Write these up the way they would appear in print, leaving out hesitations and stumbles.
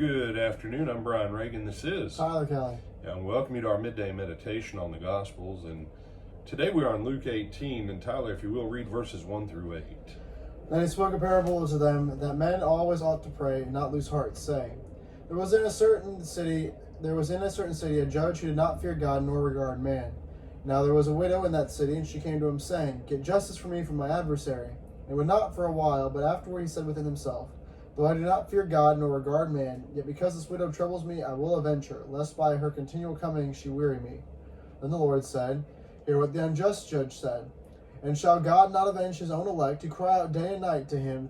Good afternoon. I'm Brian Reagan. This is Tyler Kelly. And welcome you to our midday meditation on the Gospels. And today we are on Luke 18. And Tyler, if you will, read verses 1 through 8. Then he spoke a parable to them that men always ought to pray and not lose heart, saying, There was in a certain city a judge who did not fear God nor regard man. Now there was a widow in that city, and she came to him, saying, Get justice for me from my adversary. And would not for a while, but afterward he said within himself, Though I do not fear God nor regard man, yet because this widow troubles me, I will avenge her, lest by her continual coming she weary me. Then the Lord said, Hear what the unjust judge said. And shall God not avenge his own elect, who cry out day and night to him,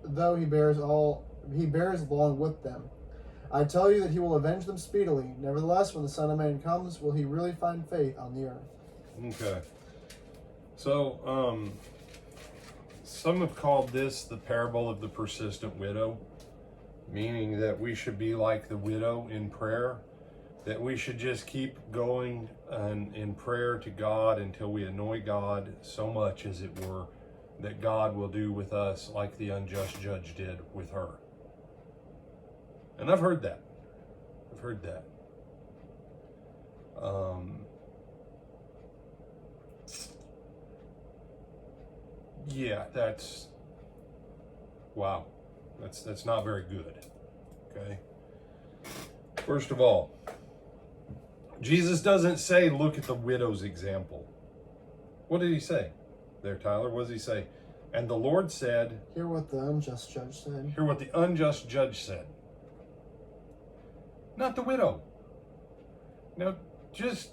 though he bears long with them? I tell you that he will avenge them speedily. Nevertheless, when the Son of Man comes, will he really find faith on the earth? Okay. So, some have called this the parable of the persistent widow, meaning that we should be like the widow in prayer, that we should just keep going in prayer to God until we annoy God so much, as it were, that God will do with us like the unjust judge did with her. And I've heard that. Yeah, wow. That's not very good. Okay. First of all, Jesus doesn't say, look at the widow's example. What did he say there, Tyler? What does he say? And the Lord said, Hear what the unjust judge said. Hear what the unjust judge said. Not the widow. Now, just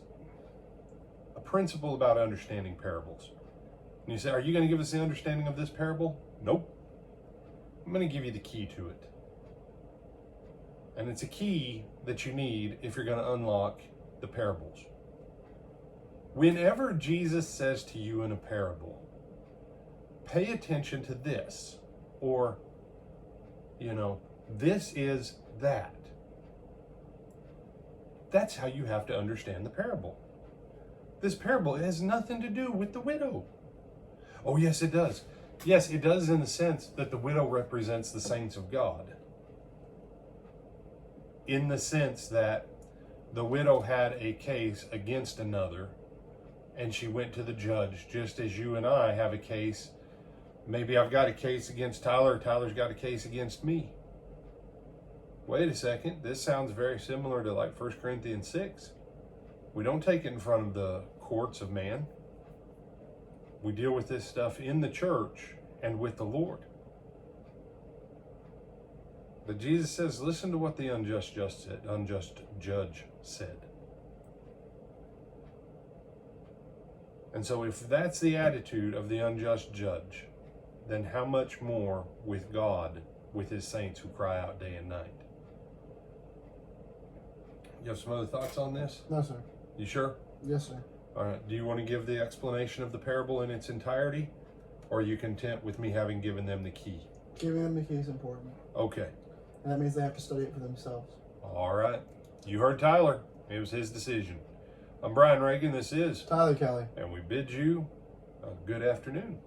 a principle about understanding parables. And you say, are you going to give us the understanding of this parable? Nope. I'm going to give you the key to it. And it's a key that you need if you're going to unlock the parables. Whenever Jesus says to you in a parable, pay attention to this, or, this is that. That's how you have to understand the parable. This parable has nothing to do with the widow. Oh, yes, it does. Yes, it does in the sense that the widow represents the saints of God. In the sense that the widow had a case against another, and she went to the judge, just as you and I have a case. Maybe I've got a case against Tyler, or Tyler's got a case against me. Wait a second, this sounds very similar to like 1 Corinthians 6. We don't take it in front of the courts of man. We deal with this stuff in the church and with the Lord. But Jesus says, listen to what the unjust judge said. And so if that's the attitude of the unjust judge, then how much more with God, with his saints who cry out day and night? You have some other thoughts on this? No, sir. You sure? Yes, sir. All right. Do you want to give the explanation of the parable in its entirety? Or are you content with me having given them the key? Giving them the key is important. Okay. And that means they have to study it for themselves. All right. You heard Tyler. It was his decision. I'm Brian Reagan. This is Tyler Kelly. And we bid you a good afternoon.